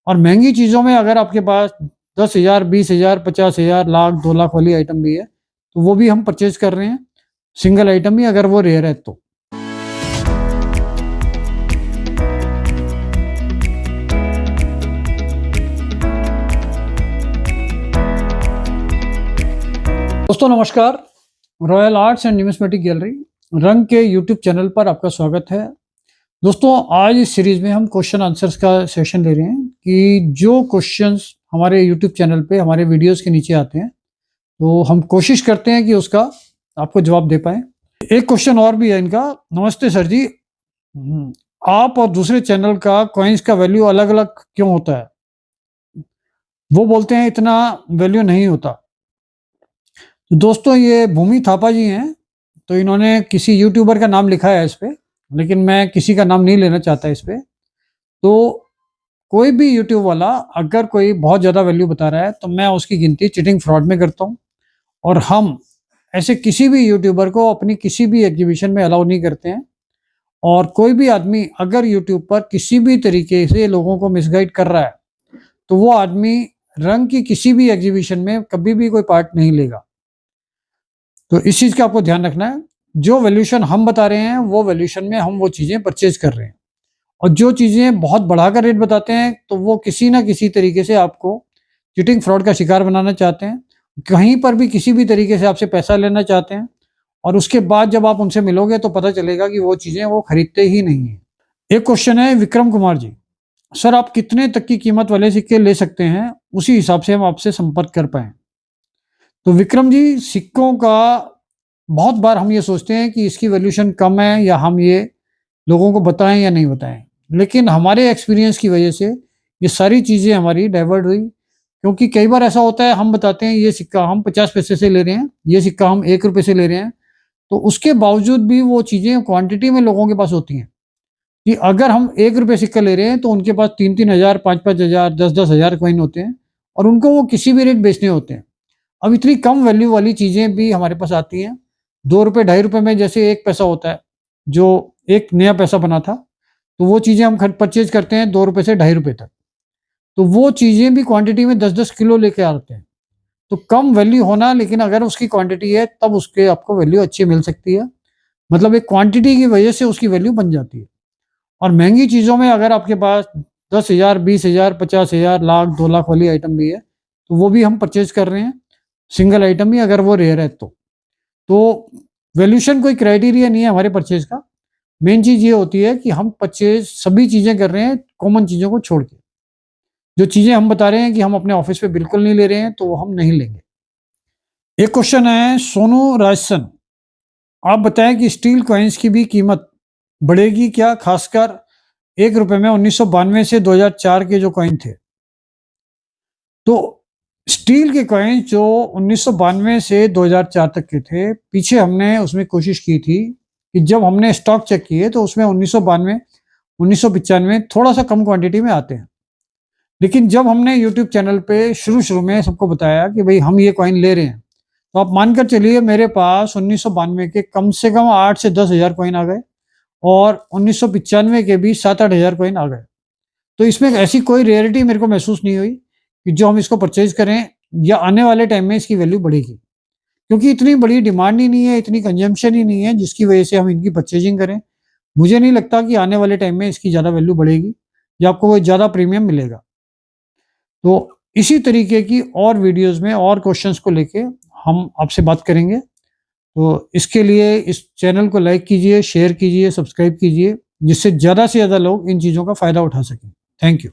और महंगी चीज़ों में अगर आपके पास 10,000, 20,000, 50,000, लाख, 2 लाख वाली आइटम भी है, तो वो भी हम परचेज़ कर रहे हैं, सिंगल आइटम ही अगर वो रेयर है तो। दोस्तों नमस्कार, royal arts and numismatic gallery रंग के यूट्यूब चैनल पर आपका स्वागत है। दोस्तों आज इस सीरीज में हम क्वेश्चन आंसर्स का सेशन ले रहे हैं कि जो क्वेश्चंस हमारे यूट्यूब चैनल पे हमारे वीडियोस के नीचे आते हैं, तो हम कोशिश करते हैं कि उसका आपको जवाब दे पाएँ। एक क्वेश्चन और भी है इनका। नमस्ते सर जी, आप और दूसरे चैनल का कॉइन्स का वैल्यू अलग-अलग क्यों होता है? वो बोलते हैं इतना वैल्यू नहीं होता। तो दोस्तों ये भूमि थापा जी हैं, तो इन्होंने किसी यूट्यूबर का नाम लिखा है इस पे, लेकिन मैं किसी का नाम नहीं लेना चाहता इस पे। तो कोई भी यूट्यूब वाला अगर कोई बहुत ज़्यादा वैल्यू बता रहा है, तो मैं उसकी गिनती चीटिंग फ्रॉड में करता हूँ। और हम ऐसे किसी भी यूट्यूबर को अपनी किसी भी एग्जीबिशन में अलाउ नहीं करते हैं। और कोई भी आदमी अगर यूट्यूब पर किसी भी तरीके से लोगों को मिसगाइड कर रहा है, तो वो आदमी रंग की किसी भी एग्जीबिशन में कभी भी कोई पार्ट नहीं लेगा। तो इस चीज़ का आपको ध्यान रखना है। जो वैल्यूएशन हम बता रहे हैं, वो वैल्यूएशन में हम वो चीज़ें परचेज़ कर रहे हैं। और जो चीज़ें बहुत बढ़ाकर रेट बताते हैं, तो वो किसी न किसी तरीके से आपको चीटिंग फ्रॉड का शिकार बनाना चाहते हैं। कहीं पर भी किसी भी तरीके से आपसे पैसा लेना चाहते हैं। और उसके बाद जब आप उनसे मिलोगे तो पता चलेगा कि वो चीज़ें वो खरीदते ही नहीं हैं। एक क्वेश्चन है विक्रम कुमार जी, सर आप कितने तक की कीमत वाले सिक्के ले सकते हैं? उसी हिसाब से हम आपसे संपर्क कर पाएँ। तो विक्रम जी, सिक्कों का बहुत बार हम ये सोचते हैं कि इसकी वैल्यूएशन कम है, या हम ये लोगों को बताएं या नहीं बताएं। लेकिन हमारे एक्सपीरियंस की वजह से ये सारी चीज़ें हमारी डाइवर्ट हुई। क्योंकि कई बार ऐसा होता है, हम बताते हैं ये सिक्का हम 50 पैसे से ले रहे हैं, ये सिक्का हम 1 रुपए से ले रहे हैं। तो उसके बावजूद भी वो चीज़ें क्वांटिटी में लोगों के पास होती हैं कि अगर हम 1 रुपए सिक्का ले रहे हैं, तो उनके पास 3-3 हज़ार, 5-5 हज़ार, 10-10 हज़ार कॉइन होते हैं। और उनको वो किसी भी रेट बेचने होते हैं। अब इतनी कम वैल्यू वाली चीज़ें भी हमारे पास आती हैं। 2 रुपए, ₹2.5 में जैसे 1 पैसा होता है, जो एक नया पैसा बना था, तो वो चीज़ें हम परचेज़ करते हैं 2 रुपए से ₹2.5 तक। तो वो चीज़ें भी क्वांटिटी में 10-10 किलो लेके आते हैं। तो कम वैल्यू होना, लेकिन अगर उसकी क्वांटिटी है, तब उसके आपको वैल्यू अच्छी मिल सकती है। मतलब एक क्वांटिटी की वजह से उसकी वैल्यू बन जाती है। और महँगी चीज़ों में अगर आपके पास 10,000, 20,000, 50,000, लाख, 2 लाख वाली आइटम भी है, तो वो भी हम परचेज़ कर रहे हैं, सिंगल आइटम ही अगर वो रेयर है तो। तो वैल्यूएशन कोई क्राइटेरिया नहीं है हमारे परचेज़ का। मेन चीज़ ये होती है कि हम परचेज़ सभी चीज़ें कर रहे हैं, कॉमन चीज़ों को छोड़ के। जो चीज़ें हम बता रहे हैं कि हम अपने ऑफ़िस पे बिल्कुल नहीं ले रहे हैं, तो वो हम नहीं लेंगे। एक क्वेश्चन है सोनू राजसन, आप बताएँ कि स्टील कॉइन्स की भी कीमत बढ़ेगी क्या? खासकर ₹1 में 1992 से 2004 के जो कॉइन थे। तो स्टील के कॉइन्स जो 1992 से 2004 तक के थे, पीछे हमने उसमें कोशिश की थी कि जब हमने स्टॉक चेक किए, तो उसमें 1992, 1995 थोड़ा-सा कम क्वांटिटी में आते हैं। लेकिन जब हमने यूट्यूब चैनल पे शुरू-शुरू में सबको बताया कि भई हम ये कॉइन ले रहे हैं, तो आप मानकर चलिए मेरे पास 1992 के कम से कम 8 से 10 हज़ार कॉइन आ गए। और 1995 के भी 7-8 हज़ार कॉइन आ गए। तो इसमें ऐसी कोई रेयरिटी मेरे को महसूस नहीं हुई कि जो हम इसको परचेज़ करें, या आने वाले टाइम में इसकी वैल्यू बढ़ेगी। क्योंकि इतनी बड़ी डिमांड ही नहीं है, इतनी कंजम्पशन ही नहीं है जिसकी वजह से हम इनकी परचेजिंग करें। मुझे नहीं लगता कि आने वाले टाइम में इसकी ज़्यादा वैल्यू बढ़ेगी, या आपको कोई ज़्यादा प्रीमियम मिलेगा। तो इसी तरीके की और वीडियोज़ में और क्वेश्चंस को लेके हम आपसे बात करेंगे। तो इसके लिए इस चैनल को लाइक कीजिए, शेयर कीजिए, सब्सक्राइब कीजिए, जिससे ज़्यादा से ज़्यादा लोग इन चीज़ों का फ़ायदा उठा सकें। Thank you.